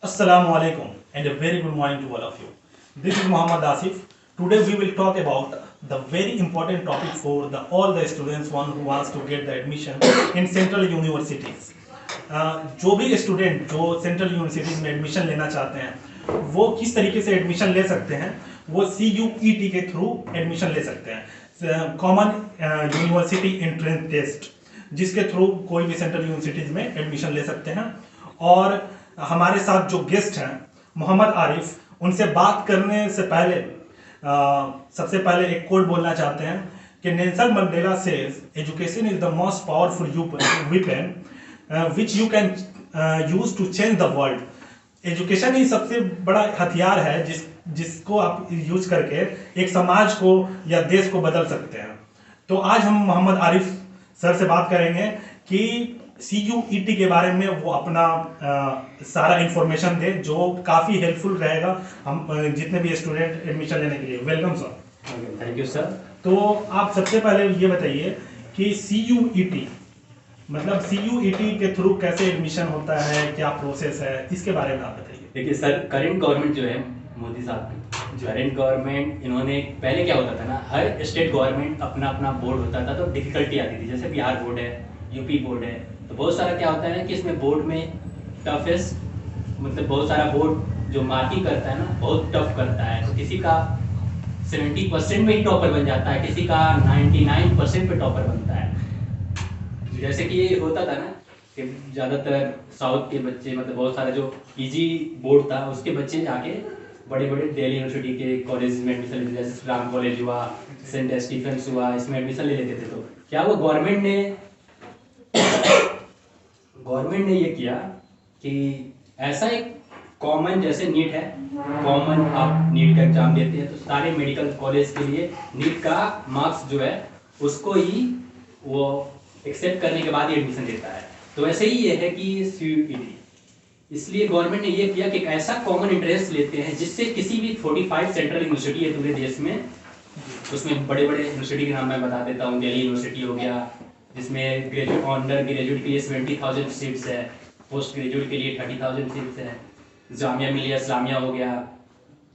Assalamu alaikum and a very good morning to all of you. This is Muhammad Asif. Today we will talk about the very important topic for all the students one who wants to get the admission in central universities. जो भी student जो central universities में admission लेना चाहते हैं वो किस तरीके से एडमिशन ले सकते हैं, वो CUET के थ्रू एडमिशन ले सकते हैं, कॉमन यूनिवर्सिटी एंट्रेंस टेस्ट, जिसके थ्रू कोई भी सेंट्रल यूनिवर्सिटीज में एडमिशन ले सकते हैं। और हमारे साथ जो गेस्ट हैं मोहम्मद आरिफ, उनसे बात करने से पहले सबसे पहले एक कोट बोलना चाहते हैं कि Nelson Mandela says education is the most powerful weapon which you can use to change the world. Education ही सबसे बड़ा हथियार है जिसको आप यूज करके एक समाज को या देश को बदल सकते हैं। तो आज हम मोहम्मद आरिफ सर से बात करेंगे कि CUET के बारे में वो अपना सारा इंफॉर्मेशन दे जो काफ़ी हेल्पफुल रहेगा हम जितने भी स्टूडेंट एडमिशन लेने के लिए। Welcome sir. Thank you sir. तो आप सबसे पहले ये बताइए कि CUET मतलब CUET के थ्रू कैसे एडमिशन होता है, क्या प्रोसेस है, इसके बारे में आप बताइए। देखिए सर, करंट गवर्नमेंट जो है मोदी साहब की करंट गवर्नमेंट, इन्होंने पहले क्या होता था ना, हर स्टेट गवर्नमेंट अपना अपना बोर्ड होता था तो डिफिकल्टी आती थी। जैसे बिहार बोर्ड है, यूपी बोर्ड है, तो बहुत सारा क्या होता है ना कि इसमें बोर्ड में टफेस्ट मतलब बहुत सारा बोर्ड जो मार्किंग करता है ना बहुत टफ करता है। तो किसी का 70% में ही टॉपर बन जाता है, किसी का 99% पे टॉपर बनता है। जैसे कि ये होता था ना कि ज़्यादातर साउथ के बच्चे मतलब बहुत सारे जो PG बोर्ड था उसके बच्चे जाके बड़े बड़े दिल्ली यूनिवर्सिटी के कॉलेज में एडमिशन लेते थे, जैसे राम कॉलेज हुआ, सेंट स्टीफेंस हुआ, इसमें एडमिशन ले लेते थे। तो क्या वो गवर्नमेंट ने ये किया कि ऐसा एक कॉमन जैसे नीट है, कॉमन आप नीट का एग्जाम देते हैं तो सारे मेडिकल कॉलेज के लिए नीट का मार्क्स जो है उसको ही वो एक्सेप्ट करने के बाद ही एडमिशन देता है। तो ऐसे ही ये है कि CUET, इसलिए गवर्नमेंट ने ये किया कि एक ऐसा कॉमन इंटरेस्ट लेते हैं जिससे किसी भी 45 सेंट्रल यूनिवर्सिटी है पूरे देश में, उसमें बड़े बड़े यूनिवर्सिटी के नाम मैं बता देता हूँ। दिल्ली यूनिवर्सिटी हो गया जिसमें ग्रेजुएट अंडर ग्रेजुएट के लिए 70,000 सीट्स है, पोस्ट ग्रेजुएट के लिए 30,000 सीट्स है। जामिया मिलिया इस्लामिया हो गया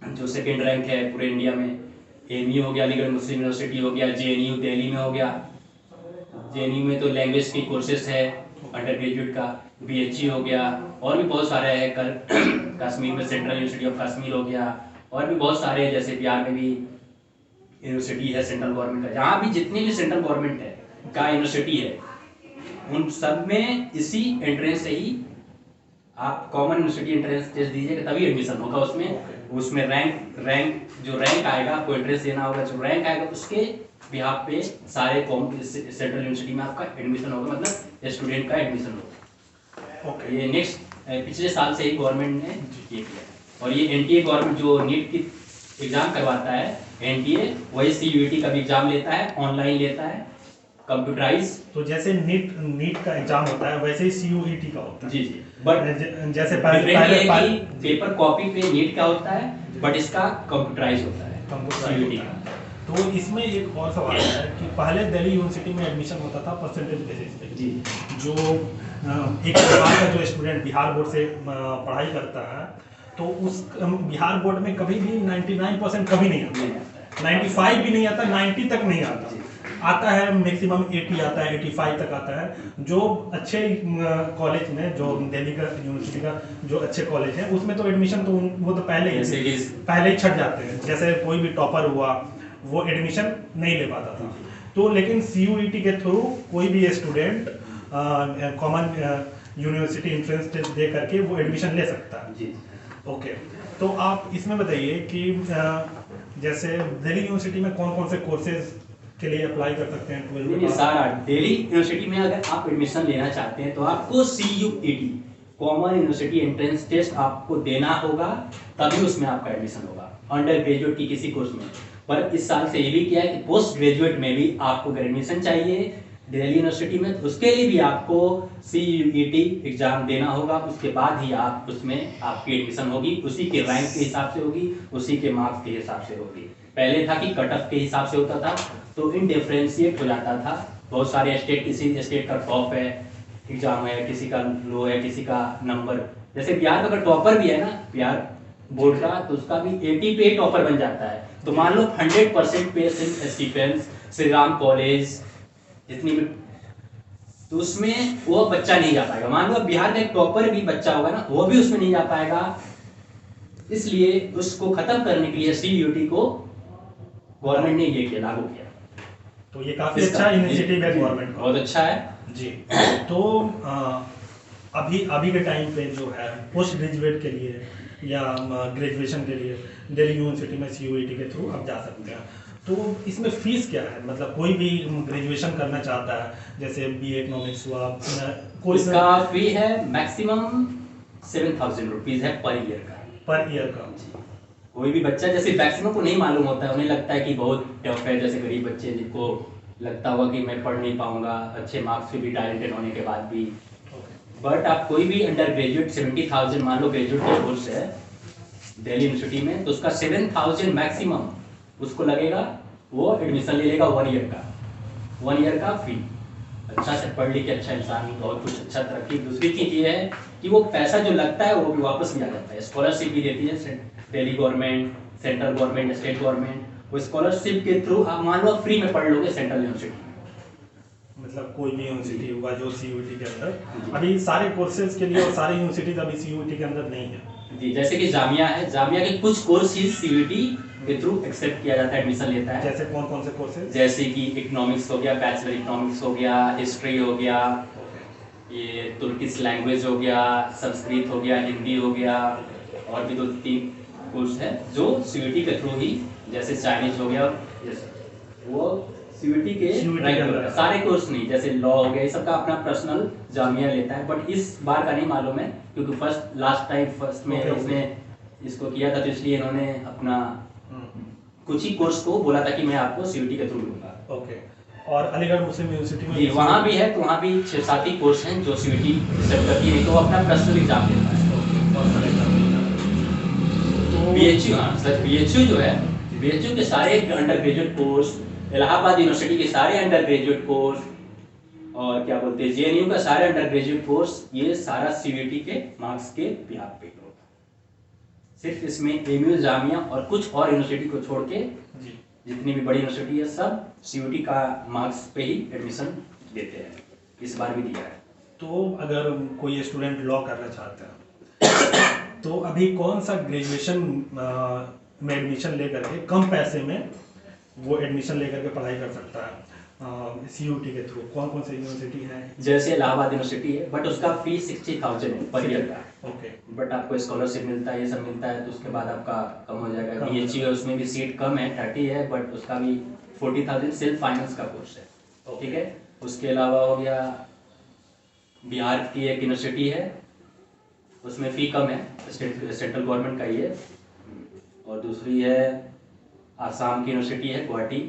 जो सेकेंड रैंक है पूरे इंडिया में, AMU हो गया, अलीगढ़ मुस्लिम यूनिवर्सिटी हो गया, JNU दिल्ली में हो गया, JNU में तो लैंग्वेज की कोर्सेस है अंडर ग्रेजुएट का, BHE हो गया, और भी बहुत सारे हैं। कश्मीर में सेंट्रल यूनिवर्सिटी ऑफ कश्मीर हो गया, और भी बहुत सारे, जैसे बिहार में भी यूनिवर्सिटी है सेंट्रल गवर्नमेंट का। जहाँ भी जितनी भी सेंट्रल गवर्नमेंट है का यूनिवर्सिटी है उन सब में इसी एंट्रेंस से ही आप कॉमन यूनिवर्सिटी एंट्रेंस टेस्ट दीजिएगा तभी एडमिशन होगा। उसमें रैंक जो रैंक आएगा आपको एंट्रेंस देना होगा, जो रैंक आएगा उसके बिहाफ पे सारे सेंट्रल यूनिवर्सिटी में आपका एडमिशन होगा, मतलब स्टूडेंट का एडमिशन होगा। ओके, ये नेक्स्ट पिछले साल से ही गवर्नमेंट ने ये किया। और ये NTA गवर्नमेंट जो नीट की एग्जाम करवाता है, NTA वही CUET का भी एग्जाम लेता है, ऑनलाइन लेता है, कंप्यूटराइज। तो जैसे नीट का एग्जाम होता है वैसे ही CUET का होता है। जी जी, बट जैसे पहले पेपर कॉपी पे नीट का होता है बट इसका कंप्यूटराइज होता है CUET का। तो इसमें एक और सवाल है कि पहले दिल्ली यूनिवर्सिटी में एडमिशन होता था परसेंटेज बेसिस पे। जी, जो एक बिहार का जो स्टूडेंट बिहार बोर्ड से पढ़ाई करता है तो उस बिहार बोर्ड में कभी भी 99% कभी नहीं आता, 95 भी नहीं आता, 90 तक नहीं आता है, मैक्सिमम 80 आता है, 85 तक आता है। जो अच्छे कॉलेज में, जो दिल्ली का यूनिवर्सिटी का जो अच्छे कॉलेज है उसमें तो एडमिशन तो वो तो पहले ही छट जाते हैं। जैसे कोई भी टॉपर हुआ वो एडमिशन नहीं ले पाता था। तो लेकिन CUET के थ्रू कोई भी student common university entrance test दे करके वो एडमिशन ले सकता है। जी ओके, तो आप इसमें बताइए कि जैसे दिल्ली यूनिवर्सिटी में कौन कौन से कोर्सेज के लिए अप्लाई कर सकते हैं? ये सारा दिल्ली यूनिवर्सिटी में अगर आप एडमिशन लेना चाहते हैं तो आपको CUET common university entrance test आपको देना होगा, तभी उसमें आपका एडमिशन होगा अंडर ग्रेजुएट की किसी कोर्स में। पर इस साल से ये भी किया है कि पोस्ट ग्रेजुएट में भी आपको अगर एडमिशन चाहिए दिल्ली यूनिवर्सिटी में, तो उसके लिए भी आपको CUET एग्जाम देना होगा। उसके बाद ही आप उसमें आपकी एडमिशन होगी, उसी के रैंक के हिसाब से होगी, उसी के मार्क्स के हिसाब से होगी। पहले था कि कट ऑफ के हिसाब से होता था तो इनडिफरेंशिएट हो जाता था। बहुत सारे स्टेट, किसी स्टेट का टॉप है एग्जाम है, किसी का लो है, किसी का नंबर जैसे बिहार का अगर टॉपर भी है ना, बिहार बोर्ड का, तो उसका भी 80 पे टॉपर बन जाता है। तो मान लो 100% पे सिर्फ स्टीफेंस, श्री राम कॉलेज, जितनी भी, तो उसमें वो बच्चा नहीं जा पाएगा। मान लो बिहार का एक टॉपर भी बच्चा होगा ना, वो भी उसमें नहीं जा पाएगा। इसलिए उसको खत्म करने के लिए सीयूटी को गवर्नमेंट ने ये किया, लागू किया। तो ये काफी अच्छा इनिशिएटिव है गवर्नमेंट का। बहुत अच्छा है जी। तो अभी अभी के टाइम पे जो है पोस्ट ग्रेजुएट के लिए या ग्रेजुएशन के लिए दिल्ली यूनिवर्सिटी में सीयूईटी के थ्रू आप जा सकते हैं। तो इसमें फीस क्या है? मतलब कोई भी ग्रेजुएशन करना चाहता है, जैसे बीए इकोनॉमिक्स हुआ, कोई इसका फी है मैक्सिमम 7,000 रुपीज है पर ईयर का। पर ईयर का। कोई भी बच्चा, जैसे मैक्सिमम को नहीं मालूम होता है, उन्हें लगता है कि बहुत टफ है, जैसे गरीब बच्चे जिनको लगता होगा कि मैं पढ़ नहीं पाऊंगा अच्छे मार्क्स से भी, टैलेंटेड होने के बाद भी। बट आप कोई भी अंडर ग्रेजुएट 70,000 मान लो ग्रेजुएट का कोर्स है दिल्ली यूनिवर्सिटी में, तो उसका 7,000 मैक्सिमम उसको लगेगा, वो एडमिशन ले लेगा 1 ईयर का, 1 ईयर का फी। अच्छा से पढ़ लिख के अच्छा इंसान बहुत कुछ अच्छा तरक्की। दूसरी चीज ये है कि वो पैसा जो लगता है वो भी वापस भी आ जाता है। स्कॉलरशिप भी देती है Delhi government, central government, state government. वो स्कॉलरशिप के थ्रू आप मान लो फ्री में पढ़ लोगे सेंट्रल यूनिवर्सिटी। मतलब कोई भी यूनिवर्सिटी होगा जो सीयूईटी के अंदर, अभी सारे कोर्सेज के लिए और सारे यूनिवर्सिटीज अभी सीयूईटी के अंदर नहीं है जी। जैसे कि जामिया है, जामिया के कुछ कोर्सेज सीयूईटी के थ्रू एक्सेप्ट किया जाता है, एडमिशन लेता है। जैसे कौन कौन से कोर्सेज? जैसे कि इकोनॉमिक्स हो गया, बैचलर इकोनॉमिक्स हो गया, हिस्ट्री हो गया, ये तुर्किश लैंग्वेज हो गया, संस्कृत हो गया, हिंदी हो गया, और भी 2-3 कोर्स है जो सीयूईटी के थ्रू ही, जैसे चाइनीज हो गया, वो सीयूईटी के अंदर सारे कोर्स नहीं, जैसे लॉ हो गया, ये सबका अपना पर्सनल जामिया लेता है। बट इस बार का नहीं मालूम है, क्योंकि लास्ट टाइम में इसने इसको किया था, तो इसलिए इन्होंने अपना कुछ ही कोर्स को बोला था कि मैं आपको सीयूईटी के थ्रू लूंगा। ओके। और अलीगढ़ मुस्लिम यूनिवर्सिटी में जी वहाँ भी है, तो वहाँ भी 6-7 ही कोर्स हैं जो सीयूईटी एक्सेप्ट करती है, तो वो अपना पर्सनल एग्जाम देता है। बीएचयू, हाँ सर, बीएचयू जो है, बीएचयू के सारे under graduate course, Allahabad university के सारे अंडर ग्रेजुएट कोर्स, और क्या बोलते हैं जेएनयू का सारे अंडर ग्रेजुएट कोर्स, ये सारा सीयूईटी के मार्क्स के बिहार पे होता है। सिर्फ इसमें एमयू, जामिया और कुछ और यूनिवर्सिटी को छोड़ के जितनी भी बड़ी यूनिवर्सिटी है सब सीयूईटी का मार्क्स पे ही एडमिशन देते हैं। इस बार भी दिया है। तो अगर कोई स्टूडेंट लॉ करना चाहता है तो अभी कौन सा ग्रेजुएशन में एडमिशन लेकर के कम पैसे में वो एडमिशन लेकर के पढ़ाई कर सकता है सीयूईटी के थ्रू? कौन कौन सी यूनिवर्सिटी है? जैसे इलाहाबाद यूनिवर्सिटी है, बट उसका फी 60,000 है पर ईयर का। ओके। बट आपको स्कॉलरशिप मिलता है, ये सब मिलता है, तो उसके बाद आपका कम हो जाएगा। बीएचयू है, उसमें भी सीट कम है, 30 है, बट उसका भी 40,000 सेल्फ फाइनेंस का कोर्स है। ठीक है। उसके अलावा हो गया बिहार की एक यूनिवर्सिटी है, उसमें फी कम है, सेंट्रल गवर्नमेंट का ही है। और दूसरी है आसाम की यूनिवर्सिटी है, Guwahati,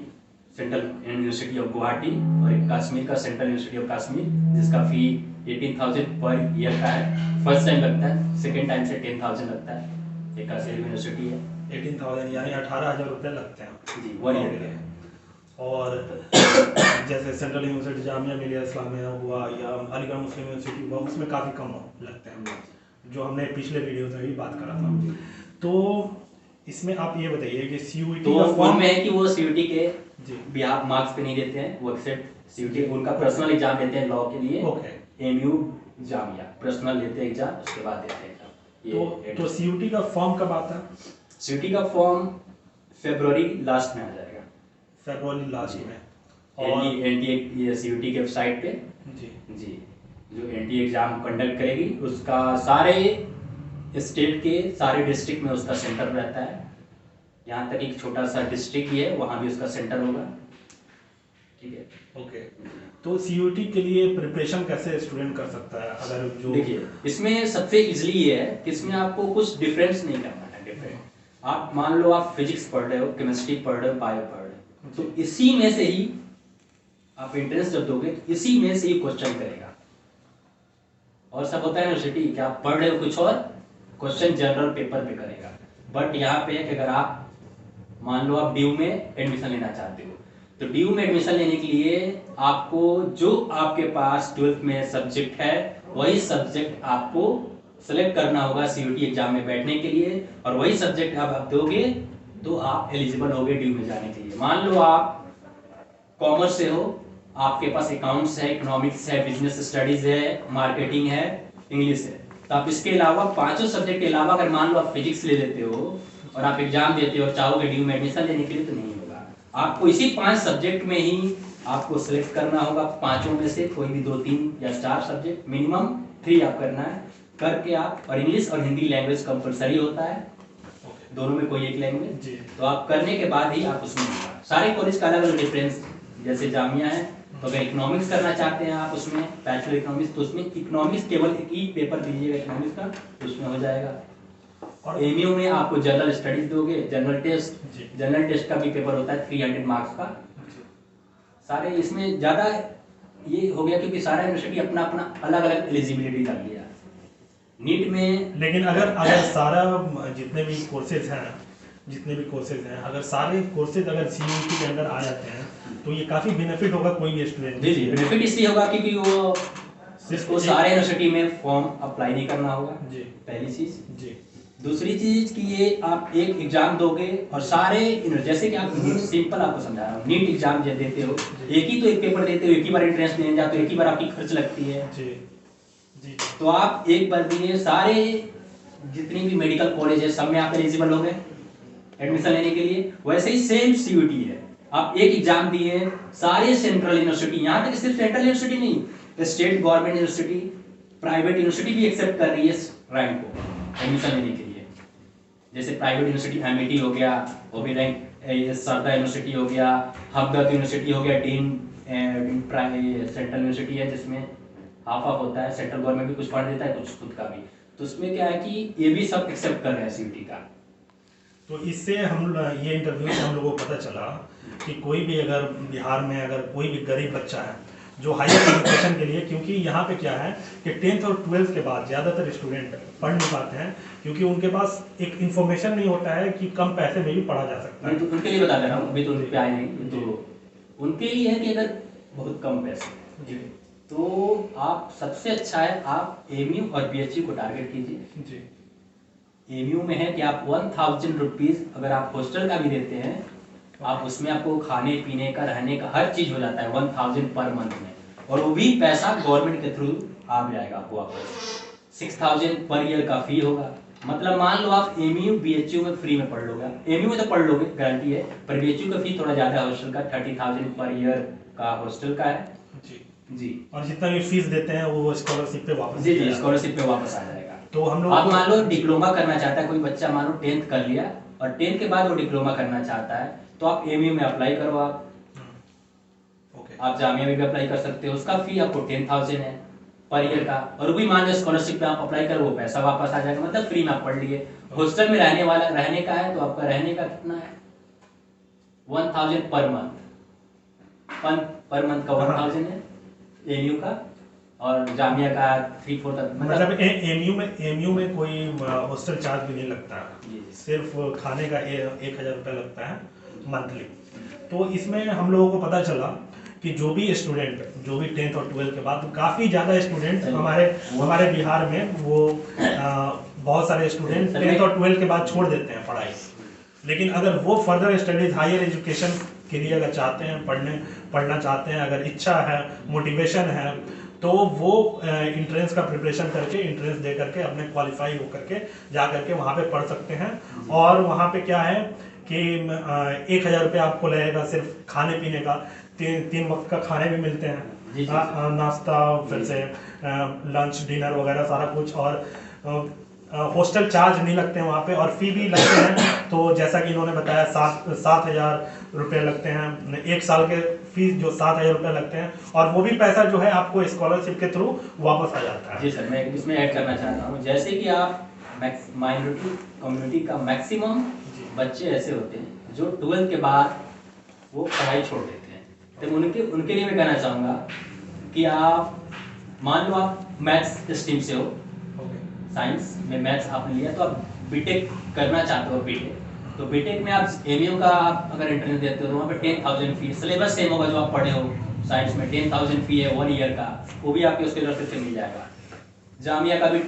central university of Guwahati, और एक कश्मीर का सेंट्रल यूनिवर्सिटी ऑफ कश्मीर, जिसका फी 18,000 पर ईयर का है। फर्स्ट टाइम लगता है, सेकेंड टाइम से 10,000 लगता है। एक कश्मीर यूनिवर्सिटी है। 18,000 यानी 18,000 रुपये लगते हैं जी 1 ईयर के। और जैसे सेंट्रल यूनिवर्सिटी जामिया मिलिया इस्लामिया हुआ या अलीगढ़ मुस्लिम यूनिवर्सिटी हुआ, उसमें काफ़ी कम लगते हैं, जो हमने पिछले वीडियोस में भी बात करा था। तो इसमें आप ये बताइए कि सीयूईटी तो का फॉर्म में है कि वो सीयूईटी के बिहार मार्क्स पे नहीं देते हैं, वो एक्सेप्ट सीयूईटी उनका पर्सनल एग्जाम देते हैं लॉ के लिए। ओके। एमयू, जामिया पर्सनल लेते हैं एग्जाम, उसके बाद देते हैं एग्जाम। तो सीयूईटी का फॉर्म कब आता है? सीयूईटी का फॉर्म फरवरी लास्ट में आ जाएगा। फरवरी लास्ट में। और एनटीए ये सीयूईटी के वेबसाइट पे जी जो एनटीए एग्जाम कंडक्ट करेगी, उसका सारे स्टेट के सारे डिस्ट्रिक्ट में उसका सेंटर रहता है। यहाँ तक एक छोटा सा डिस्ट्रिक्ट ही है, वहाँ भी उसका सेंटर होगा। ठीक है। ओके। तो सीयूईटी के लिए प्रिपरेशन कैसे स्टूडेंट कर सकता है? अगर जो देखिए इसमें सबसे इजीली ये है कि इसमें आपको कुछ डिफरेंस नहीं करना है। डिफरेंट आप मान लो आप फिजिक्स पढ़ रहे हो, केमिस्ट्री पढ़ रहे हो, बायो पढ़ रहे हो, तो इसी में से ही आप एंट्रेंस जब दोगे तो इसी में से ही क्वेश्चन करेगा। और सब होता है यूनिवर्सिटी कि आप पढ़ रहे हो कुछ और, क्वेश्चन जनरल पेपर पे करेगा। बट यहाँ पे है कि अगर आप मान लो आप ड्यू में एडमिशन लेना चाहते हो, तो ड्यू में एडमिशन लेने के लिए आपको जो आपके पास 12th में सब्जेक्ट है वही सब्जेक्ट आपको सेलेक्ट करना होगा सीयूटी एग्जाम में बैठने के लिए, और वही सब्जेक्ट आप दोगे तो आप एलिजिबल होगे ड्यू में जाने के लिए। मान लो आप कॉमर्स से हो, आपके पास अकाउंट्स है, इकोनॉमिक्स है, बिजनेस स्टडीज है, मार्केटिंग है, इंग्लिश है, तो आप इसके अलावा पांचों सब्जेक्ट के अलावा अगर मान लो आप फिजिक्स ले लेते हो और आप एग्जाम देते हो और चाहोगे ड्यू में एडमिशन लेने के लिए, तो नहीं होगा। आपको इसी 5 सब्जेक्ट में ही आपको सिलेक्ट करना होगा, पांचों में से कोई भी 2, 3 या 4 सब्जेक्ट, मिनिमम 3 आप करना है, करके आप, और इंग्लिश और हिंदी लैंग्वेज कंपलसरी होता है, दोनों में कोई एक लैंग्वेज, तो आप करने के बाद ही आप उसमें होगा। सारे कॉलेज का अलग अलग डिफरेंस, जैसे जामिया है तो अगर इकोनॉमिक्स करना चाहते हैं आप उसमें बैचलर इकोनॉमिक्स, तो उसमें इकोनॉमिक्स केवल एक ही पेपर दीजिएगा इकोनॉमिक्स का, तो उसमें हो जाएगा। और एमयू में आपको जनरल स्टडीज दोगे, जनरल टेस्ट का भी पेपर होता है 300 मार्क्स का। सारे इसमें ज़्यादा ये हो गया क्योंकि सारा यूनिवर्सिटी अपना अपना अलग अलग एलिजिबिलिटी कर लिया। नीट में लेकिन अगर सारा जितने भी कोर्सेज हैं, अगर सारे कोर्सेज अगर सीयूटी के अंदर आ जाते हैं तो ये काफ़ी बेनिफिट होगा कोई भी स्टूडेंट। जी, बेनिफिट इसलिए होगा क्योंकि वो सिर्फ सारे यूनिवर्सिटी में फॉर्म अप्लाई नहीं करना होगा जी, पहली चीज जी। दूसरी चीज कि ये आप एक एग्जाम दोगे और सारे जैसे कि आप सिंपल आपको समझा रहा हूँ, नीट एग्जाम जब देते हो एक ही तो एक पेपर देते हो, एक ही बार एंट्रेंस देने जाते हो, एक ही बार आपकी खर्च लगती है जी जी। तो आप एक बार दिए, सारे जितनी भी मेडिकल कॉलेज है सब में आप एलिजिबल हो गए एडमिशन लेने के लिए। वैसे ही सेम सीयूटी है, आप एक एग्जाम दिए, सारे सेंट्रल यूनिवर्सिटी, यहाँ तक सिर्फ सेंट्रल यूनिवर्सिटी नहीं, state government university, private university भी एक्सेप्ट कर रही है इस रैंक को एडमिशन लेने के लिए। जैसे प्राइवेट यूनिवर्सिटी एमईटी हो गया, वो भी रैंक, सरदा यूनिवर्सिटी हो गया, हफदत यूनिवर्सिटी हो गया, डीन सेंट्रल यूनिवर्सिटी है जिसमें हाफ हाफ होता है, सेंट्रल गवर्नमेंट भी कुछ फंड देता है, कुछ खुद का भी। तो उसमें क्या है कि ये भी सब एक्सेप्ट कर रहे हैं सीयूटी का। तो इससे हम ये इंटरव्यू से हम लोगों को पता चला कि कोई भी अगर बिहार में अगर कोई भी गरीब बच्चा है जो हायर एजुकेशन के लिए, क्योंकि यहाँ पे क्या है कि 10th और 12th के बाद ज़्यादातर स्टूडेंट पढ़ नहीं पाते हैं क्योंकि उनके पास एक इन्फॉर्मेशन नहीं होता है कि कम पैसे में भी पढ़ा जा सकता है। तो उनके लिए बता दे रहा हूँ, अभी तो उन पे आए नहीं, तो उनके लिए है कि अगर बहुत कम पैसे जी, तो आप सबसे अच्छा है आप एमयू और बीएचयू को टारगेट कीजिए जी। एमयू में है कि आप 1000 रुपीज़ अगर आप हॉस्टल का भी देते हैं, आप उसमें आपको खाने पीने का रहने का हर चीज़ हो जाता है 1000 पर मंथ में, और वो भी पैसा गवर्नमेंट के थ्रू आ जाएगा आपको वापस। 6000 पर ईयर का फी होगा। मतलब मान लो आप एमयू बीएचयू में फ्री में पढ़ लोगे, एमयू में तो पढ़ लोगे गारंटी है, पर बीएचयू का फी थोड़ा ज़्यादा है हॉस्टल का, 30,000 पर ईयर का हॉस्टल का है जी जी। और जितना भी फीस देते हैं वो स्कॉलरशिप पे वापस जी जी, स्कॉलरशिप पे वापस आ जाएगा। तो हम लोग आप मान लो डिप्लोमा करना चाहता है कोई बच्चा, मान लो 10th कर लिया और 10th के बाद वो डिप्लोमा करना चाहता है, तो आप एमयू में अप्लाई करो आप आप जामिया में भी अप्लाई कर सकते हो, उसका फी आपको 10,000 है पर ईयर का, और भी मान लो स्कॉलरशिप पे आप अप्लाई करो वो पैसा वापस आ जाएगा, मतलब फ्री में आप पढ़ लिए। हॉस्टल में रहने का है तो आपका रहने का कितना है 1000 पर मंथ, पर मंथ का 1000 है एमयू का, और जामिया का 3-4 मतलब एमयू में कोई हॉस्टल चार्ज भी नहीं लगता, सिर्फ खाने का 1000 रुपये लगता है मंथली। तो इसमें हम लोगों को पता चला कि जो भी 10th और 12th के बाद काफ़ी ज़्यादा स्टूडेंट हमारे बिहार में वो बहुत सारे स्टूडेंट 10th और 12th के बाद छोड़ देते हैं पढ़ाई। लेकिन अगर वो फर्दर स्टडीज हायर एजुकेशन के लिए अगर चाहते हैं, पढ़ना चाहते हैं, अगर इच्छा है, मोटिवेशन है, तो वो इंट्रेंस का प्रिपरेशन करके, इंट्रेंस दे करके अपने क्वालिफाई हो करके जा करके वहाँ पे पढ़ सकते हैं। और वहाँ पे क्या है कि 1000 रुपये आपको लगेगा सिर्फ खाने पीने का, 3 वक्त का खाने भी मिलते हैं, नाश्ता, फिर से लंच डिनर वगैरह सारा कुछ, और हॉस्टल चार्ज नहीं लगते हैं वहाँ पे, और फी भी लगते हैं। तो जैसा कि इन्होंने बताया 7,000 रुपये लगते हैं, 1 साल के फीस जो 7,000 रुपये लगते हैं, और वो भी पैसा जो है आपको स्कॉलरशिप के थ्रू वापस आ जाता है। जी सर, मैं इसमें ऐड करना चाहता हूँ, जैसे कि आप माइनॉरिटी कम्युनिटी का मैक्सिमम बच्चे ऐसे होते हैं जो 12th के बाद वो पढ़ाई छोड़ देते हैं, तो उनके लिए मैं कहना चाहूँगा कि आप मान लो आप मैथ्स स्ट्रीम से हो, साइंस में मैथ्स आपने लिया, तो आप बीटेक करना चाहते हो बीटेक, तो बीटेक में आप एमयू का आप अगर एंट्रेंस देते हो तो वहाँ पे 10,000 फी, सिलेबस सेम होगा जो आप पढ़े हो साइंस में, 10,000 फी है 1 ईयर का, वो भी आपके उसके स्कॉलरशिप से मिल जाएगा। जामिया का भी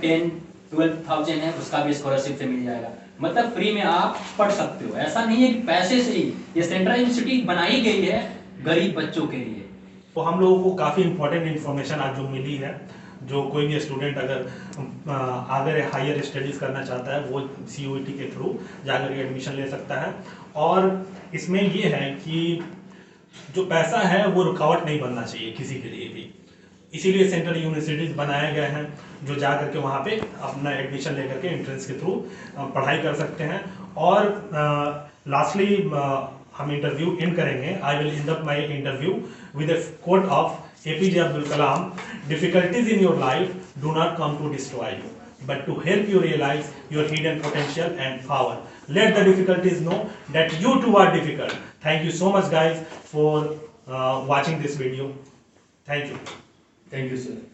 12,000 है उसका भी स्कॉलरशिप से मिल जाएगा। मतलब फ्री में आप पढ़ सकते हो। ऐसा नहीं है कि पैसे से ही, ये सेंट्रल यूनिवर्सिटी बनाई गई है गरीब बच्चों के लिए। तो हम लोगों को काफ़ी इंपॉर्टेंट इन्फॉर्मेशन आज जो मिली है, जो कोई भी स्टूडेंट अगर आगे हायर स्टडीज़ करना चाहता है वो CUET के थ्रू जाकर के एडमिशन ले सकता है। और इसमें ये है कि जो पैसा है वो रुकावट नहीं बनना चाहिए किसी के लिए भी, इसीलिए सेंट्रल यूनिवर्सिटीज़ बनाए गए हैं जो जा करके वहाँ पे अपना एडमिशन लेकर के एंट्रेंस के थ्रू पढ़ाई कर सकते हैं। और लास्टली हम इंटरव्यू एंड करेंगे। I will and up my interview with a quote of APJ Abdul Kalam: difficulties in your life do not come to destroy you, but to help you realize your hidden potential and power. Let the difficulties know that you too are difficult. Thank you so much guys for watching this video. Thank you. Thank you sir.